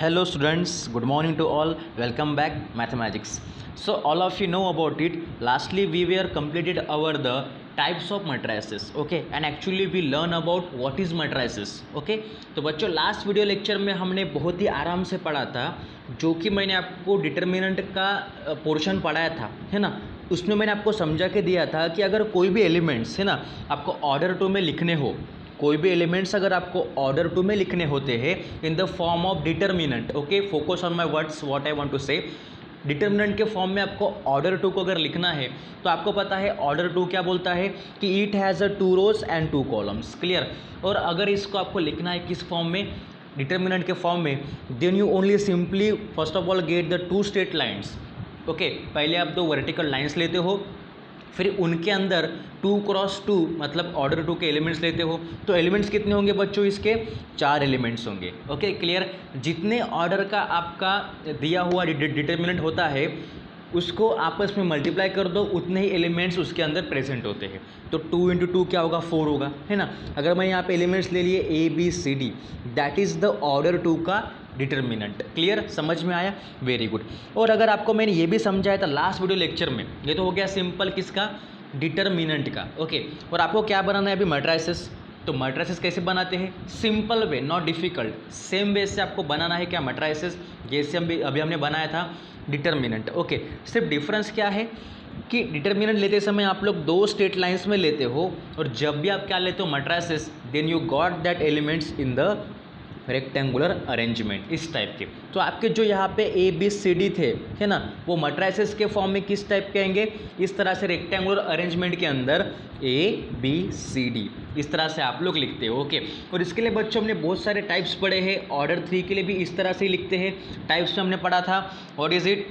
Hello students, good morning to all. Welcome back mathematics. So all of you know about it. Lastly we were completed our the types of matrices, okay, and actually we learn about what is matrices, okay. तो बच्चों last video lecture में हमने बहुत ही आराम से पढ़ा था, जो कि मैंने आपको डिटर्मिनेंट का पोर्शन पढ़ाया था, है ना। उसमें मैंने आपको समझा के दिया था कि अगर कोई भी एलिमेंट्स है ना आपको ऑर्डर टू में लिखने हो, कोई भी एलिमेंट्स अगर आपको ऑर्डर टू में लिखने होते हैं in the form of determinant, okay, focus on my words what I want to say. Determinant के फॉर्म में आपको ऑर्डर टू को अगर लिखना है तो आपको पता है ऑर्डर टू क्या बोलता है कि it has a 2 rows and 2 columns, clear. और अगर इसको आपको लिखना है किस फॉर्म में, डिटर्मिनेंट के फॉर्म में, then you only simply first of all get the 2 straight lines, okay. पहले आप 2 वर्टिकल लाइन्स लेते हो, फिर उनके अंदर 2 क्रॉस 2 मतलब ऑर्डर 2 के एलिमेंट्स लेते हो। तो एलिमेंट्स कितने होंगे बच्चों, इसके 4 एलिमेंट्स होंगे, ओके, क्लियर। जितने ऑर्डर का आपका दिया हुआ डिटर्मिनेंट होता है उसको आपस में मल्टीप्लाई कर दो, उतने ही एलिमेंट्स उसके अंदर प्रेजेंट होते हैं। तो 2 इंटू 2 क्या होगा, 4 होगा, है ना। अगर मैं यहाँ पे एलिमेंट्स ले लिए A B C D, that is the order 2 का डिटर्मिनेंट, क्लियर, समझ में आया, वेरी गुड। और अगर आपको मैंने ये भी समझाया था लास्ट वीडियो लेक्चर में, ये तो हो गया सिंपल किसका, डिटर्मिनेंट का, ओके। और आपको क्या बनाना है अभी, मैट्रिसेस। तो मैट्रिसेस कैसे बनाते हैं, simple way, not difficult, same way से आपको बनाना है क्या, मैट्रिसेस, जैसे अभी हमने बनाया था डिटर्मिनेंट, ओके। सिर्फ डिफरेंस क्या है कि डिटर्मिनेंट लेते समय आप लोग 2 स्ट्रेट लाइन्स में लेते हो, और जब भी आप क्या लेते हो matrices, then you got that elements in the rectangular arrangement, इस टाइप के। तो आपके जो यहाँ पे ए बी सी डी थे, है ना, वो मैट्रिसेस के फॉर्म में किस टाइप के आएंगे, इस तरह से रेक्टेंगुलर अरेंजमेंट के अंदर ए बी सी डी, इस तरह से आप लोग लिखते हो, ओके। और इसके लिए बच्चों हमने बहुत सारे टाइप्स पढ़े हैं, ऑर्डर 3 के लिए भी इस तरह से ही लिखते हैं। टाइप्स में हमने पढ़ा था what is it,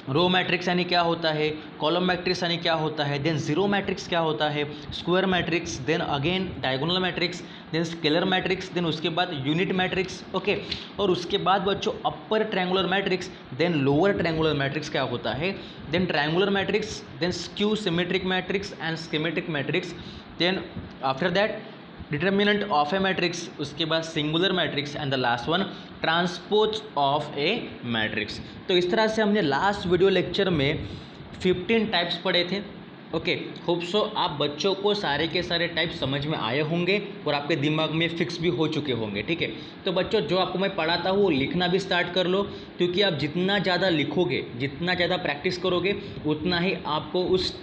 row matrix यानी क्या होता है, कॉलम मैट्रिक्स यानी क्या होता है, देन जीरो मैट्रिक्स क्या होता है, square matrix, then again diagonal matrix, then scalar matrix, then उसके बाद यूनिट मैट्रिक्स, ओके। और उसके बाद बच्चों upper triangular matrix, then lower triangular matrix क्या होता है, then triangular matrix, then skew symmetric matrix and schematic matrix, then after that determinant of a matrix, उसके बाद singular matrix and the last one transpose of a matrix. तो इस तरह से हमने लास्ट वीडियो लेक्चर में 15 टाइप्स पढ़े थे, ओके। होप सो आप बच्चों को सारे के सारे टाइप समझ में आए होंगे और आपके दिमाग में फिक्स भी हो चुके होंगे, ठीक है। तो बच्चों जो आपको मैं पढ़ाता हूँ वो लिखना भी स्टार्ट कर लो, क्योंकि आप जितना ज़्यादा लिखोगे, जितना ज़्यादा प्रैक्टिस करोगे, उतना ही आपको उस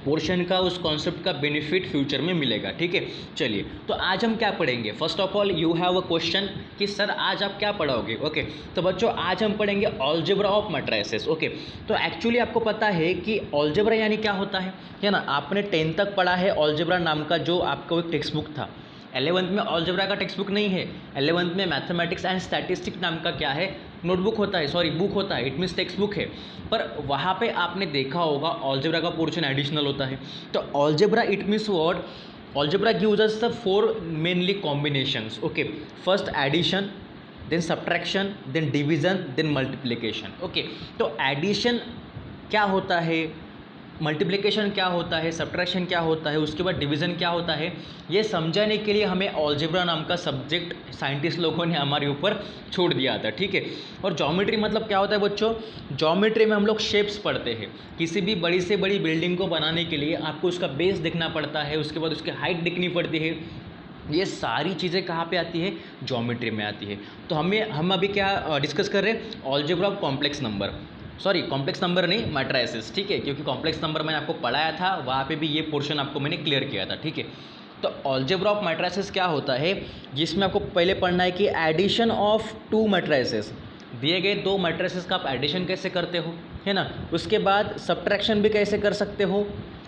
पोर्शन का, उस कॉन्सेप्ट का बेनिफिट फ्यूचर में मिलेगा, ठीक है। चलिए तो आज हम क्या पढ़ेंगे, first of all you have a question कि सर आज आप क्या पढ़ाओगे, ओके। तो बच्चों आज हम पढ़ेंगे अलजेब्रा ऑफ मैट्रिसेस, ओके। तो एक्चुअली आपको पता है कि अलजेब्रा यानी क्या होता है ना। आपने 10th तक पढ़ा है अलजेब्रा नाम का जो आपका एक टेक्स्ट बुक था। 11th में अलजेब्रा का टेक्स्ट बुक नहीं है, 11th में मैथमेटिक्स एंड स्टैटिस्टिक्स नाम का क्या है, नोटबुक होता है, सॉरी बुक होता है, इट मीन्स टेक्स्ट बुक है। पर वहाँ पे आपने देखा होगा अलजेब्रा का पोर्शन एडिशनल होता है। तो algebra it means what, algebra gives us the 4 mainly combinations, okay. First addition, then subtraction, then division, then multiplication, okay. तो एडिशन क्या होता है, मल्टीप्लिकेशन क्या होता है, सब्ट्रैक्शन क्या होता है, उसके बाद डिवीज़न क्या होता है, ये समझाने के लिए हमें अलजेब्रा नाम का सब्जेक्ट साइंटिस्ट लोगों ने हमारे ऊपर छोड़ दिया था, ठीक है। और ज्योमेट्री मतलब क्या होता है बच्चों, ज्योमेट्री में हम लोग शेप्स पढ़ते हैं। किसी भी बड़ी से बड़ी बिल्डिंग को बनाने के लिए आपको उसका बेस देखना पड़ता है, उसके बाद उसकी हाइट देखनी पड़ती है। ये सारी चीज़ें कहाँ पे आती है, ज्योमेट्री में आती है। तो हम अभी क्या डिस्कस कर रहे हैं, algebra of complex number, sorry complex number नहीं, मैट्रिसेस, ठीक है। क्योंकि कॉम्प्लेक्स नंबर मैंने आपको पढ़ाया था, वहाँ पे भी ये पोर्शन आपको मैंने क्लियर किया था, ठीक है। तो अलजेब्रा ऑफ मैट्रिसेस क्या होता है, जिसमें आपको पहले पढ़ना है कि एडिशन ऑफ 2 मैट्रिसेस, दिए गए 2 मैट्रिसेस का आप एडिशन कैसे करते हो, है ना। उसके बाद सब्ट्रैक्शन भी कैसे कर सकते हो,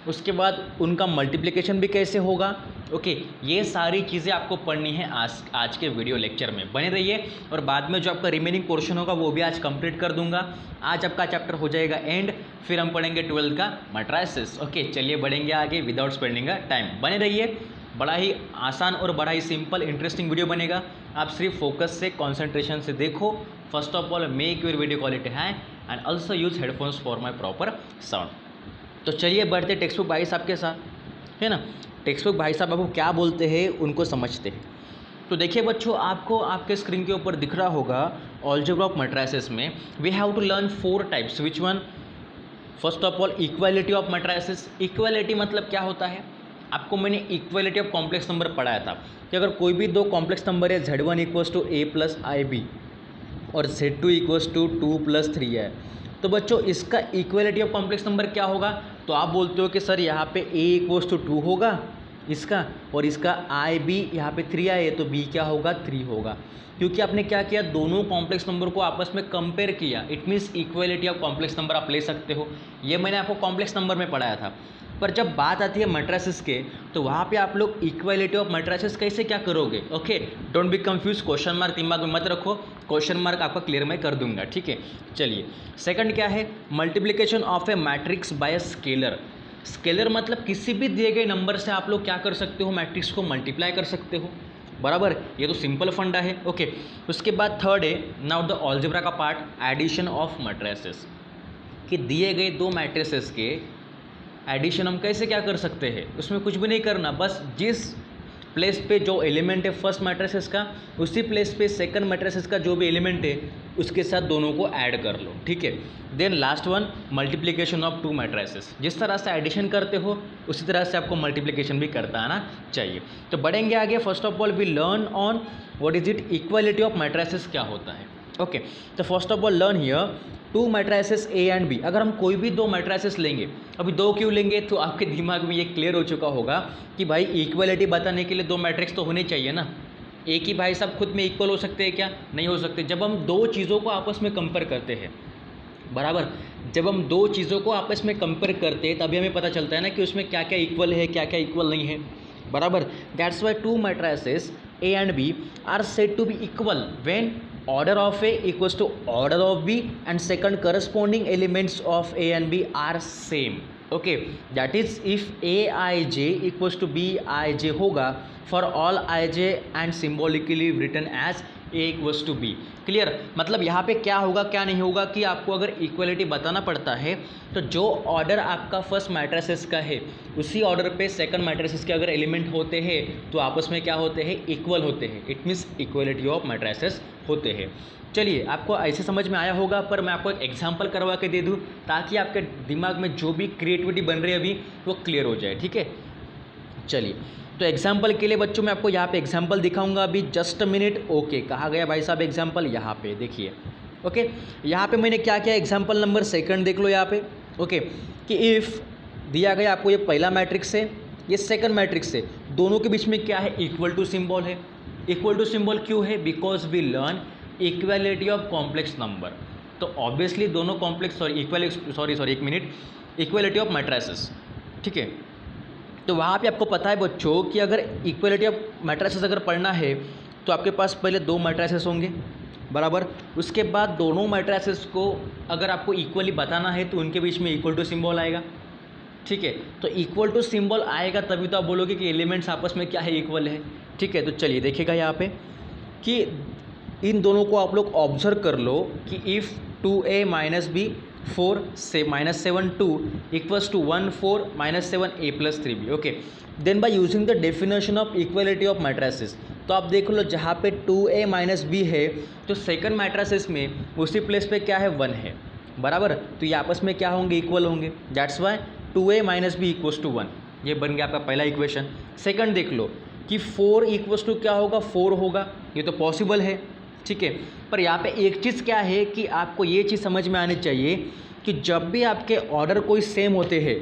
उसके बाद उनका मल्टीप्लिकेशन भी कैसे होगा, ओके। ये सारी चीज़ें आपको पढ़नी है आज के वीडियो लेक्चर में, बने रहिए। और बाद में जो आपका रिमेनिंग पोर्शन होगा वो भी आज कंप्लीट कर दूंगा। आज आपका चैप्टर हो जाएगा एंड, फिर हम पढ़ेंगे 12th का मैट्रिसेस, ओके। चलिए बढ़ेंगे आगे विदाउट स्पेंडिंग अ टाइम, बने रहिए। बड़ा ही आसान और बड़ा ही सिंपल इंटरेस्टिंग वीडियो बनेगा। आप सिर्फ फोकस से, कॉन्सेंट्रेशन से देखो। First of all make your video quality high and also use headphones for my proper sound. तो चलिए बढ़ते टेक्स्ट बुक भाई साहब के साथ, है ना। टेक्स्ट बुक भाई साहब आपको क्या बोलते हैं उनको समझते हैं। तो देखिए बच्चों, आपको आपके स्क्रीन के ऊपर दिख रहा होगा अलजेब्रा ऑफ मैट्रिसेस में we have to learn 4 types. Which one? First of all equality of matrices. Equality मतलब क्या होता है? आपको मैंने इक्वालिटी ऑफ कॉम्प्लेक्स नंबर पढ़ाया था कि अगर कोई भी दो कॉम्प्लेक्स नंबर है Z1 equals to A plus IB और Z2 इक्वल्स टू 2 प्लस 3 है, तो बच्चों इसका इक्वालिटी ऑफ कॉम्प्लेक्स नंबर क्या होगा? तो आप बोलते हो कि सर यहाँ पे A इक्वल्स टू 2 होगा इसका, और इसका IB यहाँ पे 3 आए तो B क्या होगा? 3 होगा, क्योंकि आपने क्या किया, दोनों कॉम्प्लेक्स नंबर को आपस में कंपेयर किया। It means equality of complex number आप ले सकते हो। ये मैंने आपको कॉम्प्लेक्स नंबर में पढ़ाया था। पर जब बात आती है मैट्रिसेस के, तो वहाँ पे आप लोग इक्वालिटी ऑफ मैट्रिसेस कैसे क्या करोगे? Okay, don't be confuse, question mark दिमाग में मत रखो, क्वेश्चन मार्क आपका क्लियर मैं कर दूंगा, ठीक है। चलिए, सेकंड क्या है? Multiplication of a matrix bye scalar. Scalar मतलब किसी भी दिए गए नंबर से आप लोग क्या कर सकते हो? मैट्रिक्स को मल्टीप्लाई कर सकते हो, बराबर। ये तो सिंपल फंडा है, ओके। उसके बाद थर्ड है नाउ द अलजेब्रा का पार्ट, एडिशन ऑफ मैट्रिसेस। कि दिए गए दो मैट्रिसेस के एडिशन हम कैसे क्या कर सकते हैं? उसमें कुछ भी नहीं करना, बस जिस प्लेस पे जो एलिमेंट है फर्स्ट मैट्रिसेस का, उसी प्लेस पे सेकंड मैट्रिसेस का जो भी एलिमेंट है उसके साथ दोनों को ऐड कर लो, ठीक है। Then last one, multiplication of two matrices. जिस तरह से एडिशन करते हो उसी तरह से आपको मल्टीप्लिकेशन भी करता आना चाहिए। तो बढ़ेंगे आगे। First of all we learn on what is it, equality of matrices क्या होता है, ओके। तो first of all learn here two matrices A and B। अगर हम कोई भी दो मैट्रिसेस लेंगे, अभी दो क्यों लेंगे, तो आपके दिमाग में ये क्लियर हो चुका होगा कि भाई इक्वालिटी बताने के लिए दो मैट्रिक्स तो होने चाहिए ना। एक ही भाई साहब खुद में इक्वल हो सकते हैं क्या? नहीं हो सकते। जब हम दो चीज़ों को आपस में कंपेयर करते हैं, बराबर, जब हम दो चीज़ों को आपस में कंपेयर करते हैं तभी हमें पता चलता है ना कि उसमें क्या क्या इक्वल है, क्या क्या इक्वल नहीं है, बराबर। That's why two matrices A and B are said to be equal when order of A equals to order of B and second corresponding elements of A and B are same, okay। that is if Aij equals to Bij होगा for all Ij and symbolically written as A equals to B। Clear? मतलब यहाँ पे क्या होगा क्या नहीं होगा कि आपको अगर इक्वलिटी बताना पड़ता है तो जो ऑर्डर आपका फर्स्ट मैट्रिसेस का है उसी ऑर्डर पे सेकंड मैट्रिसेस के अगर एलिमेंट होते हैं तो आपस में क्या होते हैं? इक्वल होते हैं। It means equality of matrices होते हैं। चलिए, आपको ऐसे समझ में आया होगा, पर मैं आपको एक एग्जांपल करवा के दे दूं ताकि आपके दिमाग में जो भी क्रिएटिविटी बन रही है अभी वो क्लियर हो जाए, ठीक है। चलिए, तो एग्जाम्पल के लिए बच्चों मैं आपको यहाँ पे एग्जाम्पल दिखाऊंगा अभी, जस्ट अ मिनट। ओके, कहाँ गया भाई साहब एग्जाम्पल? यहाँ पे देखिए, ओके। यहाँ पे मैंने क्या किया, एग्जाम्पल नंबर सेकंड देख लो यहाँ पे, ओके। कि इफ़ दिया गया आपको ये पहला मैट्रिक्स है, ये सेकंड मैट्रिक्स है, दोनों के बीच में क्या है? इक्वल टू सिंबल है। इक्वल टू सिंबल क्यों है? Because we learn equality of complex number. तो ऑब्वियसली दोनों कॉम्प्लेक्स एक मिनट, इक्वालिटी ऑफ मैट्रिसेस, ठीक है। तो वहाँ पे आपको पता है बच्चों कि अगर इक्वालिटी ऑफ मैट्रिसेस अगर पढ़ना है तो आपके पास पहले दो मैट्रिसेस होंगे, बराबर। उसके बाद दोनों मैट्रिसेस को अगर आपको इक्वली बताना है तो उनके बीच में इक्वल टू सिंबल आएगा, ठीक है। तो इक्वल टू सिंबल आएगा तभी तो आप बोलोगे कि एलिमेंट्स आपस में क्या है? इक्वल है, ठीक है। तो चलिए देखिएगा यहाँ पे कि इन दोनों को आप लोग ऑब्जर्व कर लो कि इफ़ 2A माइनस B 4 से -7 2 equals to 1 4 -7 A plus 3B, okay. Then by using the definition of equality of matrices, तो आप देख लो जहाँ पे 2A माइनस B है तो सेकंड मैट्रिसेस में उसी प्लेस पे क्या है? 1 है, बराबर। तो ये आपस में क्या होंगे? इक्वल होंगे। That's why 2A minus B equals to 1, ये बन गया आपका पहला इक्वेशन। सेकंड देख लो कि 4 इक्वल्स टू क्या होगा? 4 होगा, ये तो पॉसिबल है, ठीक है। पर यहाँ पे एक चीज़ क्या है कि आपको ये चीज़ समझ में आनी चाहिए कि जब भी आपके ऑर्डर कोई सेम होते हैं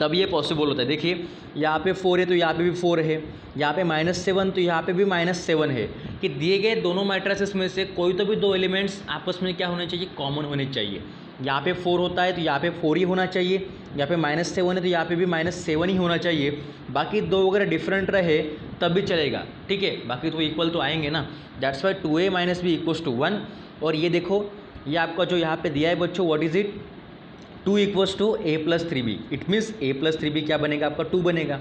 तब ये पॉसिबल होता है। देखिए यहाँ पे 4 है तो यहाँ पे भी 4 है, यहाँ पे -7 तो यहाँ पे भी -7 है, कि दिए गए दोनों मैट्रिसेस में से कोई तो भी दो एलिमेंट्स आपस में क्या होने चाहिए? कॉमन होने चाहिए। यहाँ पे 4 होता है तो यहाँ पे 4 ही होना चाहिए, यहाँ पे -7 है तो यहाँ पे भी -7 ही होना चाहिए। बाकी दो अगर डिफरेंट रहे तब भी चलेगा, ठीक है, बाकी तो इक्वल तो आएंगे ना। That's why 2A minus B equals to 1। और ये देखो ये आपका जो यहाँ पे दिया है बच्चों, what is it? 2 equals to A plus 3B। It means A plus 3B क्या बनेगा? आपका 2 बनेगा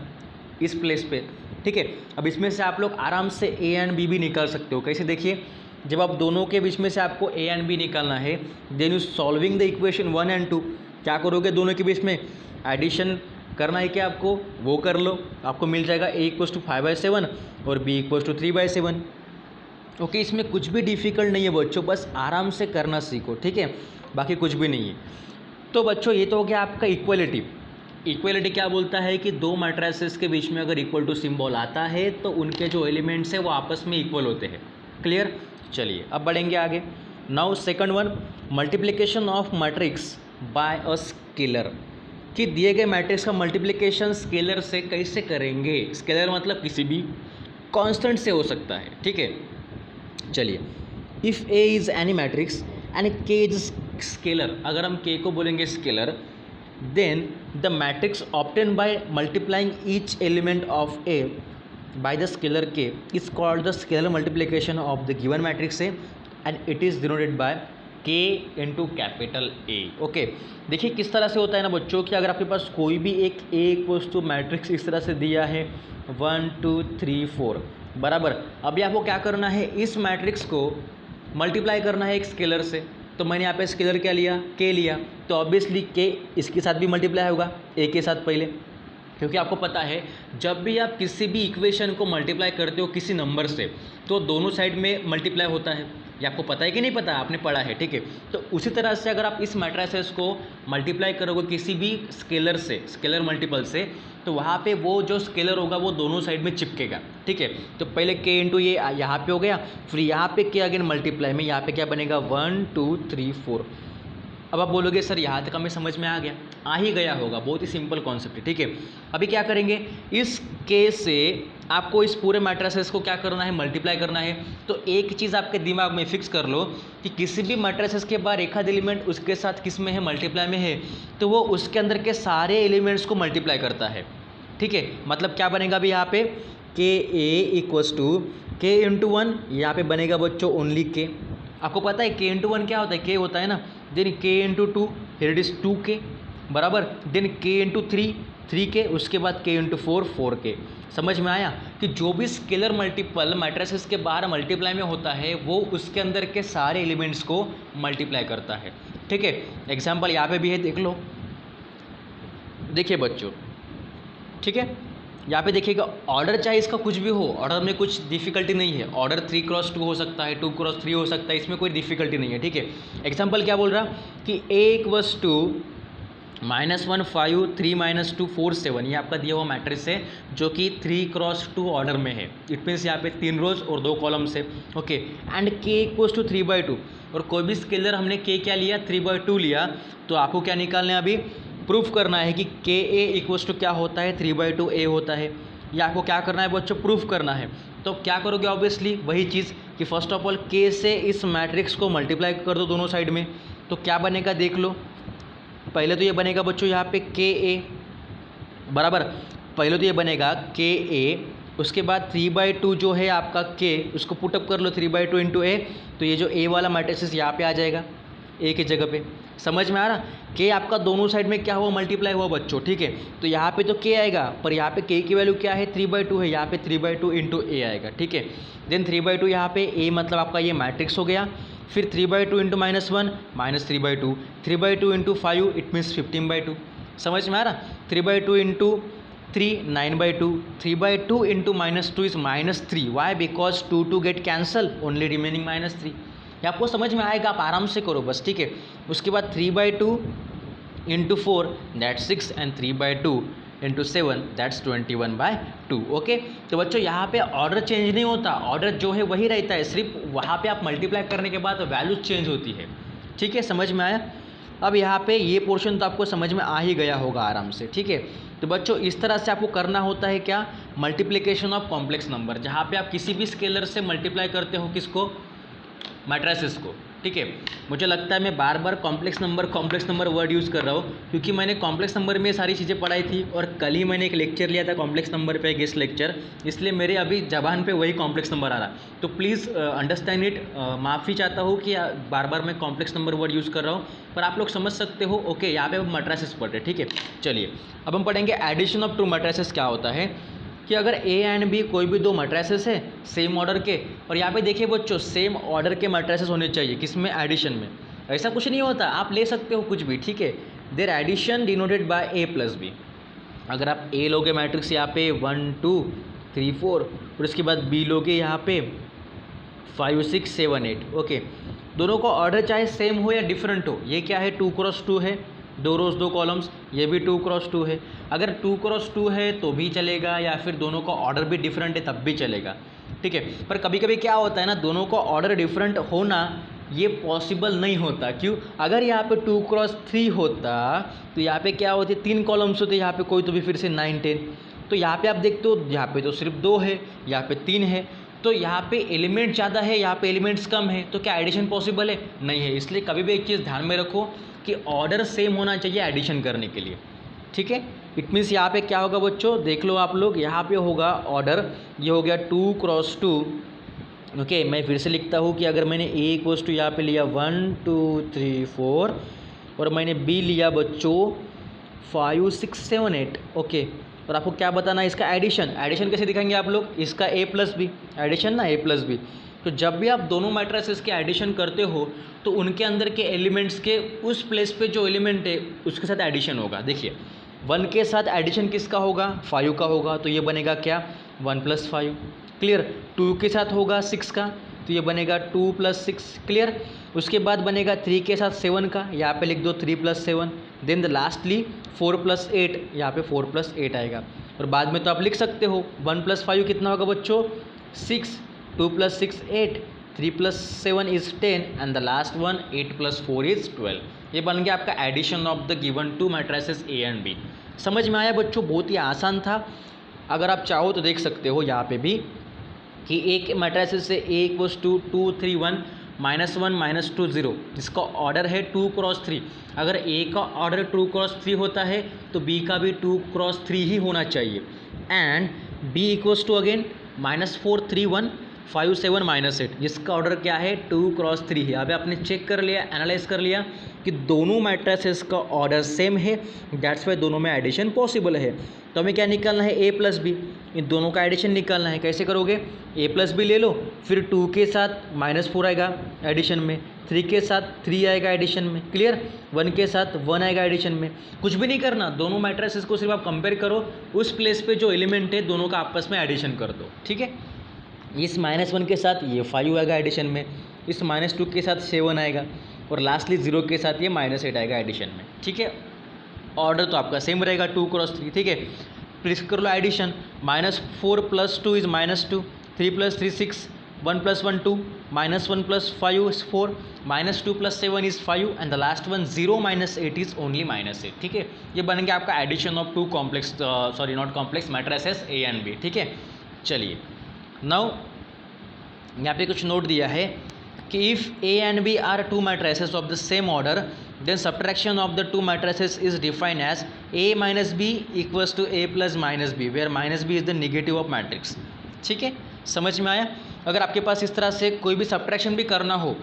इस प्लेस पे, ठीक है। अब इसमें से आप लोग आराम से A एंड B भी निकाल सकते हो। कैसे? देखिए, जब आप दोनों के बीच में से आपको A एंड B निकालना है, then you solving the equation 1 and 2, क्या करोगे? दोनों के बीच में एडिशन करना है क्या आपको, वो कर लो, आपको मिल जाएगा A = 5/7 और B = 3/7। ओके, इसमें कुछ भी डिफ़िकल्ट नहीं है बच्चों, बस आराम से करना सीखो, ठीक है, बाकी कुछ भी नहीं है। तो बच्चों ये तो हो गया आपका इक्वलिटी। इक्वलिटी क्या बोलता है कि दो मैट्रिसेस के बीच में अगर इक्वल टू सिंबल आता है तो उनके जो एलिमेंट्स हैं वो आपस में इक्वल होते हैं। क्लियर? चलिए अब बढ़ेंगे आगे। Now second one, multiplication of matrix bye a scalar, कि दिए गए मैट्रिक्स का मल्टीप्लिकेशन स्केलर से कैसे करेंगे। स्केलर मतलब किसी भी कांस्टेंट से हो सकता है, ठीक है। चलिए, if A is any matrix and के इज स्केलर, अगर हम के को बोलेंगे scalar, then the matrix obtained by multiplying each element of A by the scalar K is called the scalar multiplication of the given matrix A and it is denoted by K into capital A। Okay, देखिए किस तरह से होता है ना बच्चों कि अगर आपके पास कोई भी एक A = मैट्रिक्स इस तरह से दिया है 1 2 3 4 बराबर, अभी आपको क्या करना है, इस मैट्रिक्स को मल्टीप्लाई करना है एक स्केलर से। तो मैंने यहाँ पे स्केलर क्या लिया, के लिया, तो ऑब्वियसली के इसके साथ भी मल्टीप्लाई होगा ए के साथ पहले, क्योंकि आपको पता है जब भी आप किसी भी इक्वेशन को मल्टीप्लाई करते हो किसी नंबर से तो दोनों साइड में मल्टीप्लाई होता है। ये आपको पता है कि नहीं पता, आपने पढ़ा है, ठीक है। तो उसी तरह से अगर आप इस मैट्रिसेस को मल्टीप्लाई करोगे किसी भी स्केलर से, स्केलर मल्टीपल से, तो वहाँ पे वो जो स्केलर होगा वो दोनों साइड में चिपकेगा, ठीक है। तो पहले के इंटू ये यहाँ पे हो गया, फिर यहाँ पे के अगेन मल्टीप्लाई में यहाँ पे क्या बनेगा 1 2 3 4। अब आप बोलोगे सर यहाँ तक हमें समझ में आ गया, आ ही गया होगा, बहुत ही सिंपल कॉन्सेप्ट है, ठीक है। अभी क्या करेंगे, इस के से आपको इस पूरे मैट्रिसेस को क्या करना है, मल्टीप्लाई करना है। तो एक चीज़ आपके दिमाग में फिक्स कर लो कि किसी भी मैट्रिसेस के बाद एक आध एलिमेंट उसके साथ किस में है, मल्टीप्लाई में है, तो वो उसके अंदर के सारे एलिमेंट्स को मल्टीप्लाई करता है, ठीक है। मतलब क्या बनेगा अभी यहाँ पे, के ए = के इंटू 1, यहाँ पे बनेगा बच्चों ओनली के। आपको पता है के इंटू 1 क्या होता है, के होता है ना, देन के into 2, here it is 2k बराबर, देन के इंटू 3, 3k, उसके बाद के इंटू 4, 4k। समझ में आया कि जो भी स्केलर मल्टीपल मैट्रिसेस के बाहर मल्टीप्लाई में होता है वो उसके अंदर के सारे एलिमेंट्स को मल्टीप्लाई करता है, ठीक है। एग्जाम्पल यहाँ पे भी है, देख लो, देखिए बच्चों, ठीक है। यहाँ पे देखिएगा, ऑर्डर चाहे इसका कुछ भी हो, ऑर्डर में कुछ डिफिकल्टी नहीं है, ऑर्डर 3x2 हो सकता है, 2x3 हो सकता है, इसमें कोई डिफिकल्टी नहीं है, ठीक है। एग्जाम्पल क्या बोल रहा कि a = -1 5 3 - 2 4 7, ये आपका दिया हुआ मैट्रिक्स है जो कि 3x2 ऑर्डर में है। इट मीन्स यहाँ पे 3 रोज और 2 कॉलम्स है, ओके। एंड k = 3/2, और कोई भी स्केलर हमने k क्या लिया, 3/2 लिया, तो आपको क्या निकालना है, अभी प्रूफ करना है कि के ए = क्या होता है, 3/2 a होता है। ये आपको क्या करना है बच्चों, प्रूफ करना है। तो क्या करोगे, ऑब्वियसली वही चीज़ कि फर्स्ट ऑफ ऑल के से इस मैट्रिक्स को मल्टीप्लाई कर दो दोनों साइड में, तो क्या बनेगा देख लो। पहले तो ये बनेगा बच्चों यहाँ पे के ए बराबर, पहले तो ये बनेगा के ए, उसके बाद 3/2 जो है आपका के, उसको पुटअप कर लो 3/2 इंटू ए, तो ये जो ए वाला मैट्रिक्स यहाँ पे आ जाएगा ए की जगह पे। समझ में आ रहा, के आपका दोनों साइड में क्या हुआ, मल्टीप्लाई हुआ बच्चों, ठीक है। तो यहाँ पे तो के आएगा, पर यहाँ पे के की वैल्यू क्या है, 3/2 है, यहाँ पे 3/2 इंटू ए आएगा, ठीक है। देन 3/2 यहाँ पे ए मतलब आपका ये मैट्रिक्स हो गया, फिर 3/2 इंटू -1 -3/2, 3/2 इंटू 5 इट मीन्स 15/2। समझ में आ रहा, 3/2 into 3 9/2, 3/2 into -2 is -3, why because 2 get cancel, only remaining -3। ये आपको समझ में आएगा, आप आराम से करो बस, ठीक है। उसके बाद 3/2 into 4 that 6 and 3/2 into 7 that's 21/2, okay. तो बच्चों यहाँ पे ऑर्डर चेंज नहीं होता, ऑर्डर जो है वही रहता है, सिर्फ वहाँ पे आप मल्टीप्लाई करने के बाद वैल्यू चेंज होती है, ठीक है। समझ में आया। अब यहाँ पे ये पोर्शन तो आपको समझ में आ ही गया होगा आराम से, ठीक है। तो बच्चों इस तरह से आपको करना होता है क्या, मल्टीप्लिकेशन ऑफ कॉम्प्लेक्स नंबर, जहाँ पे आप किसी भी स्केलर से मल्टीप्लाई करते हो किसको, मैट्रिसेस को, ठीक है। मुझे लगता है मैं बार बार कॉम्प्लेक्स नंबर वर्ड यूज़ कर रहा हूँ क्योंकि मैंने कॉम्प्लेक्स नंबर में सारी चीज़ें पढ़ाई थी और कल ही मैंने एक लेक्चर लिया था कॉम्प्लेक्स नंबर पे, गेस्ट लेक्चर, इसलिए मेरे अभी जबान पे वही कॉम्प्लेक्स नंबर आ रहा। तो प्लीज़ अंडरस्टैंड इट, माफ़ी चाहता हूँ कि बार बार मैं कॉम्प्लेक्स नंबर वर्ड यूज़ कर रहा हूँ, पर आप लोग समझ सकते हो, ओके। यहाँ पे मैट्रिसेस पढ़ रहे, ठीक है। चलिए अब हम पढ़ेंगे एडिशन ऑफ 2 मैट्रिसेस क्या होता है, कि अगर ए एंड बी कोई भी 2 मैट्रिसेस है सेम ऑर्डर के, और यहाँ पे देखिए बच्चों सेम ऑर्डर के मैट्रिसेस होने चाहिए, किसमें, एडिशन में। ऐसा कुछ नहीं होता, आप ले सकते हो कुछ भी, ठीक है। There addition denoted by a + b, अगर आप ए लोगे मैट्रिक्स यहाँ पे 1 2 3 4 और उसके बाद बी लोगे यहाँ पे 5 6 7 8, ओके। दोनों का ऑर्डर चाहे सेम हो या डिफरेंट हो, ये क्या है 2 क्रॉस 2 है, 2 रोज 2 कॉलम्स, ये भी 2 क्रॉस 2 है। अगर 2 क्रॉस 2 है तो भी चलेगा, या फिर दोनों का ऑर्डर भी डिफरेंट है तब भी चलेगा, ठीक है। पर कभी कभी क्या होता है ना, दोनों का ऑर्डर डिफरेंट होना ये पॉसिबल नहीं होता। क्यों? अगर यहाँ पे 2 क्रॉस 3 होता तो यहाँ पे क्या होते, 3 कॉलम्स होते, यहाँ पे कोई तो भी फिर से 9 10। तो यहाँ पे आप देखते हो यहाँ पे तो सिर्फ 2 है, यहाँ पे 3 है, तो यहाँ पे एलिमेंट ज़्यादा है, यहाँ पे एलिमेंट्स कम है, तो क्या एडिशन पॉसिबल है? नहीं है। इसलिए कभी भी एक चीज़ ध्यान में रखो कि ऑर्डर सेम होना चाहिए एडिशन करने के लिए, ठीक है। इट मीन्स यहाँ पे क्या होगा बच्चों, देख लो आप लोग, यहाँ पे होगा ऑर्डर, ये हो गया 2 क्रॉस 2, ओके। मैं फिर से लिखता हूँ कि अगर मैंने ए इक्वल्स टू यहाँ पे लिया 1 2 3 4 और मैंने बी लिया बच्चों 5 6 7 8, ओके। और आपको क्या बताना है इसका एडिशन। एडिशन कैसे दिखाएंगे आप लोग, इसका ए प्लस बी, एडिशन ना ए प्लस बी। तो जब भी आप दोनों मैट्रिसेस के एडिशन करते हो तो उनके अंदर के एलिमेंट्स के उस प्लेस पे जो एलिमेंट है उसके साथ एडिशन होगा। देखिए 1 के साथ एडिशन किसका होगा, 5 का होगा, तो ये बनेगा क्या 1 + 5, क्लियर। 2 के साथ होगा 6 का, तो ये बनेगा 2 + 6, क्लियर। उसके बाद बनेगा 3 के साथ 7 का, यहाँ पे लिख दो 3 + 7, देन द लास्टली 4 + 8, यहाँ पे 4 + 8 आएगा। और बाद में तो आप लिख सकते हो 1 + 5 कितना होगा बच्चों 6, 2 + 6 8, 3 + 7 is 10 and the last one 8 + 4 is 12। ये बन गया आपका addition of the given 2 matrices A and B. समझ में आया बच्चों? बहुत ही आसान था। अगर आप चाहो तो देख सकते हो यहाँ पे भी कि एक मैट्रिसेस से ए इक्वल्स टू 2 3 1 -1 -2 0, इसका ऑर्डर है 2 क्रॉस 3। अगर ए का ऑर्डर 2 क्रॉस 3 होता है तो बी का भी 2 क्रॉस 3 ही होना चाहिए। And B equals to again -4 3 1 5 7 -8, जिसका ऑर्डर क्या है 2 क्रॉस 3 है। अभी आपने चेक कर लिया, एनालाइज कर लिया कि दोनों मैट्रिसेस का ऑर्डर सेम है, दैट्स वाई दोनों में एडिशन पॉसिबल है। तो हमें क्या निकालना है, ए प्लस बी, इन दोनों का एडिशन निकालना है। कैसे करोगे, ए प्लस बी ले लो, फिर 2 के साथ -4 आएगा एडिशन में, 3 के साथ 3 आएगा एडिशन में, क्लियर। 1 के साथ 1 आएगा एडिशन में। कुछ भी नहीं करना, दोनों मैट्रिसेस को सिर्फ आप कंपेयर करो, उस प्लेस पे जो एलिमेंट है दोनों का आपस में एडिशन कर दो, ठीक है। इस -1 के साथ ये 5 आएगा एडिशन में, इस -2 के साथ 7 आएगा, और लास्टली 0 के साथ ये -8 आएगा एडिशन में, ठीक है। ऑर्डर तो आपका सेम रहेगा 2 क्रॉस 3, ठीक है। प्लीज कर लो addition, -4 + 2 is -2, 3 + 3 6, 1 + 1 2, -1 + 5 is 4, -2 + 7 is 5 and the last one 0 - 8 is only -8, ठीक है। ये बन गया आपका addition of 2 complex, sorry not complex, matrices A and B, ठीक है। चलिए नाउ यहाँ पे कुछ नोट दिया है कि if A and B are 2 matrices of the same order then subtraction of the 2 matrices is defined as a - b equals to a + -b, where -b is the negative of matrix, ठीक है। समझ में आया? अगर आपके पास इस तरह से कोई भी सब्ट्रैक्शन भी करना हो,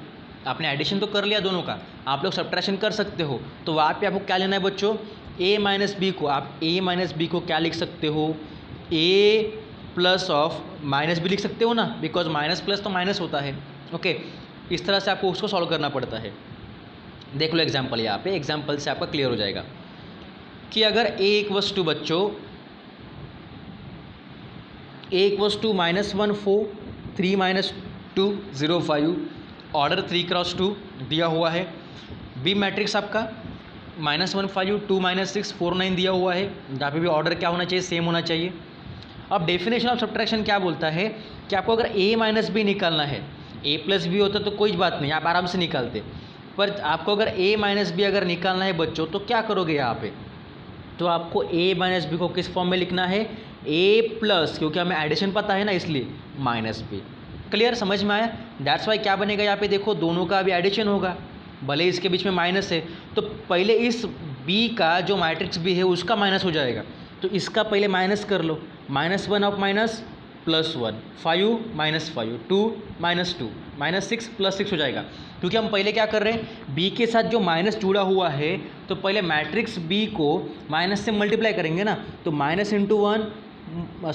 आपने एडिशन तो कर लिया दोनों का, आप लोग सब्ट्रैक्शन कर सकते हो, तो वहाँ पे आपको क्या लेना है बच्चों, a - b को आप a - b को क्या लिख सकते हो, a प्लस ऑफ -b लिख सकते हो ना, बिकॉज माइनस प्लस तो माइनस होता है, ओके। इस तरह से आपको उसको सॉल्व करना पड़ता है। देख लो एग्जाम्पल, यहाँ पे एग्जाम्पल से आपका क्लियर हो जाएगा कि अगर a इक्वल्स टू बच्चों a equals to -1 4 3 - 2 0 5, order 3 cross 2 दिया हुआ है। बी मैट्रिक्स आपका -1 5 2 -6 4 9 दिया हुआ है, जहाँ पे भी ऑर्डर क्या होना चाहिए, सेम होना चाहिए। अब डेफिनेशन ऑफ सब्ट्रैक्शन क्या बोलता है कि आपको अगर a - b निकालना है, a + b होता तो कोई बात नहीं, आप आराम से निकालते, पर आपको अगर a - b अगर निकालना है बच्चों तो क्या करोगे यहाँ पे, तो आपको a - b को किस फॉर्म में लिखना है, a+, क्योंकि हमें एडिशन पता है ना इसलिए -b, क्लियर। समझ में आया? दैट्स वाई क्या बनेगा यहाँ पे, देखो दोनों का अभी एडिशन होगा, भले इसके बीच में माइनस है, तो पहले इस b का जो मैट्रिक्स b है उसका माइनस हो जाएगा, तो इसका पहले माइनस कर लो, -1 ऑफ माइनस +1, 5 - 5 2 - 2 -6 + 6 हो जाएगा। क्योंकि हम पहले क्या कर रहे हैं, b के साथ जो माइनस जुड़ा हुआ है तो पहले मैट्रिक्स b को माइनस से मल्टीप्लाई करेंगे ना, तो -1 -1 +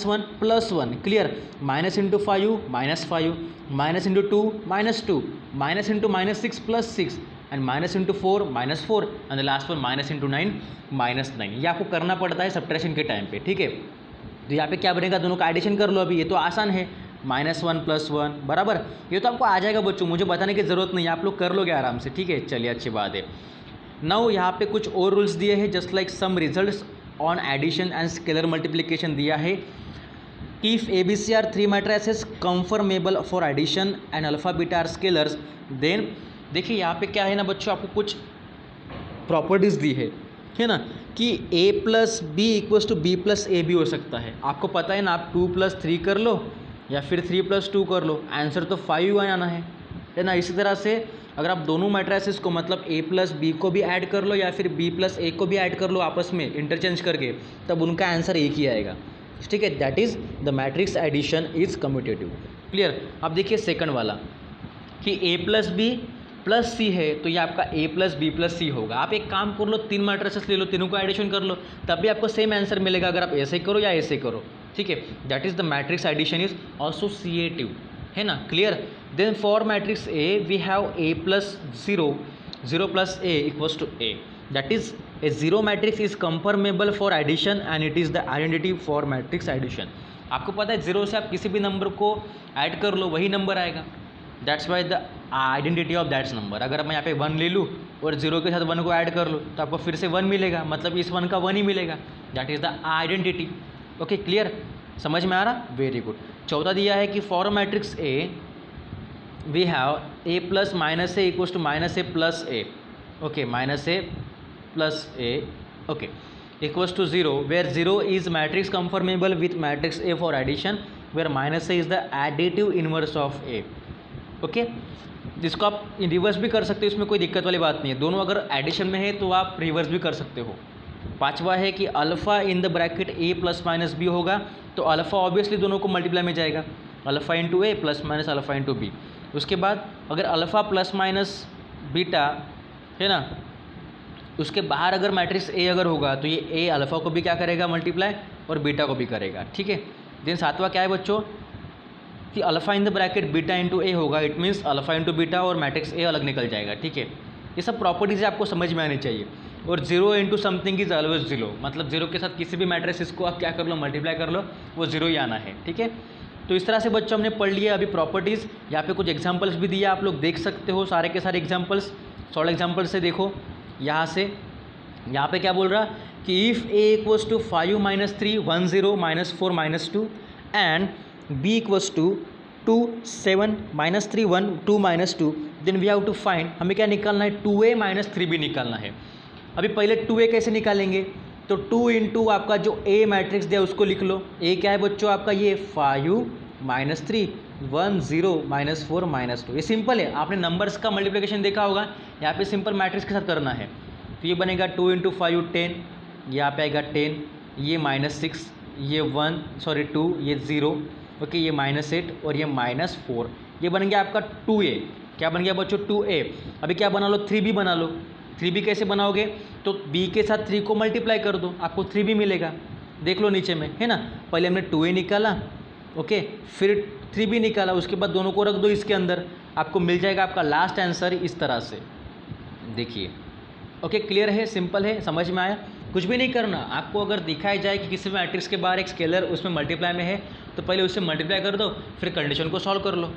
1 +1, clear. -5 - 5 -2 -2 -6 + 6 and minus into 4 -4 and the last one minus into 9 -9। ये आपको करना पड़ता है सब्ट्रैक्शन के टाइम पे, ठीक है। तो यहाँ पे क्या बनेगा, दोनों का एडिशन कर लो। अभी ये तो आसान है, -1 + 1 बराबर, ये तो आपको आ जाएगा बच्चों, मुझे बताने की ज़रूरत नहीं है, आप लोग कर लोगे आराम से, ठीक है। चलिए अच्छी बात है। नाउ यहाँ पे कुछ और रूल्स दिए हैं, just like some results on addition and scalar multiplication दिया है। If ABC are 3 matrices conformable for addition and alpha beta are scalars, then देखिए यहाँ पे क्या है ना बच्चों, आपको कुछ प्रॉपर्टीज़ दी है ना, कि A + B = B + A भी हो सकता है। आपको पता है ना, आप 2 + 3 कर लो या फिर 3 + 2 कर लो, आंसर तो 5 आना है ना। इसी तरह से अगर आप दोनों मैट्रिसेस को मतलब A + B को भी ऐड कर लो या फिर B + A को भी ऐड कर लो आपस में इंटरचेंज करके, तब उनका आंसर एक ही आएगा, ठीक है। That is the matrix addition is commutative. Clear. अब देखिए सेकंड वाला कि A + B + C है, तो ये आपका A + B + C होगा। आप एक काम कर लो, 3 मैट्रिसेस ले लो, तीनों को एडिशन कर लो, तब भी आपको सेम आंसर मिलेगा, अगर आप ऐसे करो या ऐसे करो, ठीक है। That is the matrix addition is associative, है ना। Clear. Then for matrix A we have A + 0, 0 + A = A, that is a zero matrix is conformable for addition and it is the identity for matrix addition. आपको पता है 0 से आप किसी भी number को ऐड कर लो, वही नंबर आएगा, that's why the identity of that's number. अगर मैं यहाँ पे 1 ले लूँ और 0 के साथ 1 को ऐड कर लूँ, तो आपको फिर से 1 मिलेगा, मतलब इस 1 का 1 ही मिलेगा, that is the identity. Okay clear, समझ में आ रहा, वेरी गुड। चौथा दिया है कि for matrix A we have A + -A = -A + A, okay, -A + A, okay, = 0, where 0 is matrix conformable with matrix A for addition, where -A is the additive inverse of A, okay. जिसको आप reverse भी कर सकते हो, इसमें कोई दिक्कत वाली बात नहीं है, दोनों अगर एडिशन में है तो आप रिवर्स भी कर सकते हो। पांचवा है कि alpha in the bracket A + -B होगा, तो अल्फ़ा ऑब्वियसली दोनों को मल्टीप्लाई में जाएगा, alpha into A + alpha into B। उसके बाद अगर अल्फ़ा + बीटा है ना, उसके बाहर अगर मैट्रिक्स A अगर होगा, तो ये A अल्फ़ा को भी क्या करेगा, मल्टीप्लाई, और बीटा को भी करेगा, ठीक है। देन सातवां क्या है बच्चों, कि alpha in the bracket beta into A होगा, it means alpha into beta और मैट्रिक्स A अलग निकल जाएगा, ठीक है। ये सब प्रॉपर्टीज़ आपको समझ में आनी चाहिए। और 0 इंटू समथिंग इज ऑलवेज 0, मतलब 0 के साथ किसी भी मैट्रिक्स को आप क्या कर लो, मल्टीप्लाई कर लो, वो 0 ही आना है, ठीक है। तो इस तरह से बच्चों हमने पढ़ लिया अभी प्रॉपर्टीज़। यहाँ पे कुछ एग्जांपल्स भी दिया, आप लोग देख सकते हो सारे के सारे एग्जांपल्स, सॉल्व एग्जांपल से देखो। यहाँ से यहाँ पे क्या बोल रहा कि if A = 5 - 3 1 0 -4 -2 and B = 2 7 -3 1 2 -2, then we have to find, हमें क्या निकालना है, 2A - 3B निकालना है। अभी पहले 2A कैसे निकालेंगे, तो 2 इंटू आपका जो A मैट्रिक्स दिया उसको लिख लो। A क्या है बच्चों आपका, ये 5 - 3 1 0 -4 -2, ये सिंपल है, आपने नंबर्स का मल्टीप्लिकेशन देखा होगा, यहाँ पे सिंपल मैट्रिक्स के साथ करना है। तो ये बनेगा 2 इंटू 5 10, यहाँ पे आएगा 10, ये -6, ये 2, ये 0, ओके, ये -8 और ये -4, ये बन गया आपका 2A। क्या बन गया बच्चों, 2A। अभी क्या बना लो, 3B बना लो। 3B कैसे बनाओगे, तो B के साथ 3 को मल्टीप्लाई कर दो, आपको 3B मिलेगा, देख लो नीचे में, है ना। पहले हमने 2A निकाला, ओके, फिर 3B निकाला, उसके बाद दोनों को रख दो इसके अंदर, आपको मिल जाएगा आपका लास्ट आंसर इस तरह से, देखिए। ओके क्लियर है, सिंपल है, समझ में आया। कुछ भी नहीं करना, आपको अगर दिखाया जाए कि किसी भी मैट्रिक्स के बाहर एक स्केलर उसमें मल्टीप्लाई में है, तो पहले उससे मल्टीप्लाई कर दो, फिर कंडीशन को सॉल्व कर लो,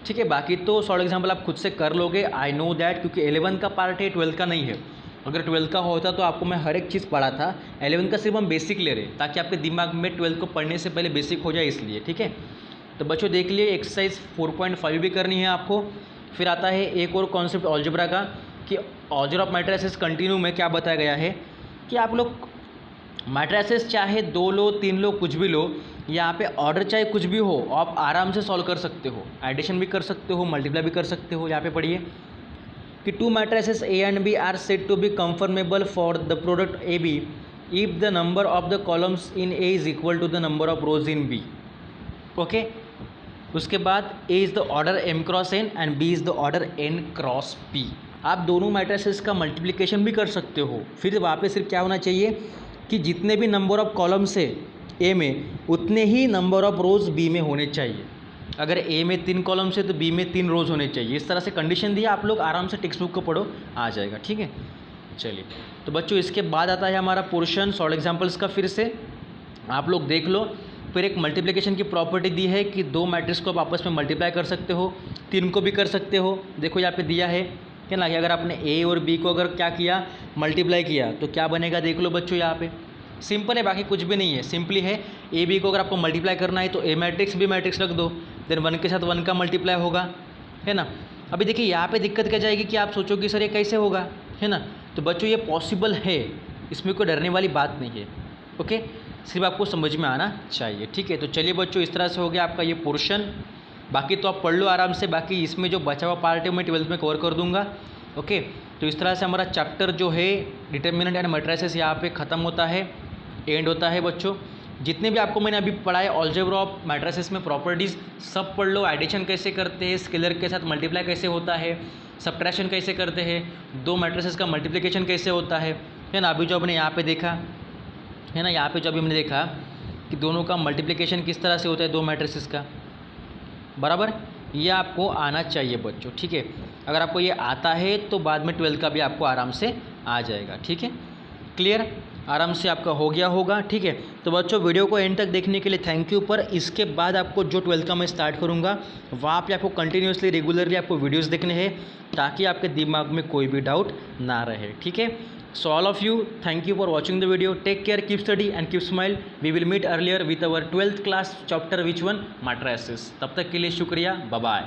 ठीक है। बाकी तो सॉल्व एग्जाम्पल आप खुद से कर लोगे, आई नो दैट, क्योंकि 11 का पार्ट है, 12 का नहीं है। अगर 12 का होता तो आपको मैं हर एक चीज़ पढ़ा था, 11 का सिर्फ हम बेसिक ले रहे, ताकि आपके दिमाग में 12 को पढ़ने से पहले बेसिक हो जाए, इसलिए, ठीक है। तो बच्चों देख लिए, एक्सरसाइज 4.5 भी करनी है आपको। फिर आता है एक और कॉन्सेप्ट अलजेब्रा का, कि अलजेब्रा ऑफ मैट्रिसेस कंटिन्यू में क्या बताया गया है कि आप लोग मैट्रिसेस चाहे 2 लो 3 लो कुछ भी लो, यहाँ पे ऑर्डर चाहे कुछ भी हो, आप आराम से सॉल्व कर सकते हो, एडिशन भी कर सकते हो, मल्टीप्लाई भी कर सकते हो। यहाँ पे पढ़िए कि 2 matrices A and B are said to be conformable for the product AB if the number of the columns in A is equal to the number of rows in B, okay. उसके बाद A is the order M × N and B is the order N × P। आप दोनों matrices का multiplication भी कर सकते हो। फिर वहाँ पे सिर्फ क्या होना चाहिए कि जितने भी नंबर ऑफ कॉलम्स है A में, उतने ही नंबर ऑफ रोज B में होने चाहिए, अगर ए में 3 कॉलम्स है तो बी में 3 रोज होने चाहिए। इस तरह से कंडीशन दिया, आप लोग आराम से टेक्स्ट बुक को पढ़ो, आ जाएगा। ठीक है, चलिए तो बच्चों इसके बाद आता है हमारा पोर्शन सॉल्व एग्जाम्पल्स का। फिर से आप लोग देख लो। फिर एक मल्टीप्लिकेशन की प्रॉपर्टी दी है कि 2 मैट्रिक्स को आप आपस में मल्टीप्लाई कर सकते हो, 3 को भी कर सकते हो। देखो यहाँ पे दिया है कि ना कि अगर आपने ए और बी को अगर क्या किया, मल्टीप्लाई किया, तो क्या बनेगा देख लो बच्चों। यहाँ पे सिंपल है, बाकी कुछ भी नहीं है, सिंपली है। ए बी को अगर आपको मल्टीप्लाई करना है तो ए मैट्रिक्स बी मैट्रिक्स रख दो, देन 1 के साथ 1 का मल्टीप्लाई होगा, है ना। अभी देखिए यहाँ पे दिक्कत क्या जाएगी कि आप सोचो कि सर ये कैसे होगा, है ना। तो बच्चों ये पॉसिबल है, इसमें कोई डरने वाली बात नहीं है। ओके, सिर्फ आपको समझ में आना चाहिए। ठीक है, तो चलिए बच्चों इस तरह से हो गया आपका ये पोर्शन। बाकी तो आप पढ़ लो आराम से, बाकी इसमें जो बचा हुआ पार्ट है मैं 12th में कवर कर दूंगा। ओके, तो इस तरह से हमारा चैप्टर जो है डिटर्मिनेंट एंड मैट्रिसेस यहाँ पे ख़त्म होता है, एंड होता है बच्चों। जितने भी आपको मैंने अभी पढ़ाए अलजेब्रा ऑफ मैट्रिसेस में प्रॉपर्टीज़ सब पढ़ लो। एडिशन कैसे करते हैं, स्केलर के साथ मल्टीप्लाई कैसे होता है, सब्ट्रैक्शन कैसे करते हैं, 2 मैट्रिसेस का मल्टीप्लिकेशन कैसे होता है ना। अभी जो हमने यहाँ पे देखा है ना, यहाँ पे जो अभी हमने देखा कि दोनों का मल्टीप्लिकेशन किस तरह से होता है 2 मैट्रिसेस का, बराबर, ये आपको आना चाहिए बच्चों। ठीक है, अगर आपको ये आता है तो बाद में 12th का भी आपको आराम से आ जाएगा। ठीक है, क्लियर, आराम से आपका हो गया होगा। ठीक है, तो बच्चों वीडियो को एंड तक देखने के लिए थैंक यू। पर इसके बाद आपको जो 12th का मैं स्टार्ट करूँगा वहाँ पे आपको कंटिन्यूसली रेगुलरली आपको वीडियोस देखने हैं, ताकि आपके दिमाग में कोई भी डाउट ना रहे। ठीक है, so all of you thank you for watching the video. Take care, keep study and keep smile. We will meet earlier with our 12th class chapter which one, matrices. तब तक के लिए शुक्रिया, बाय बाय।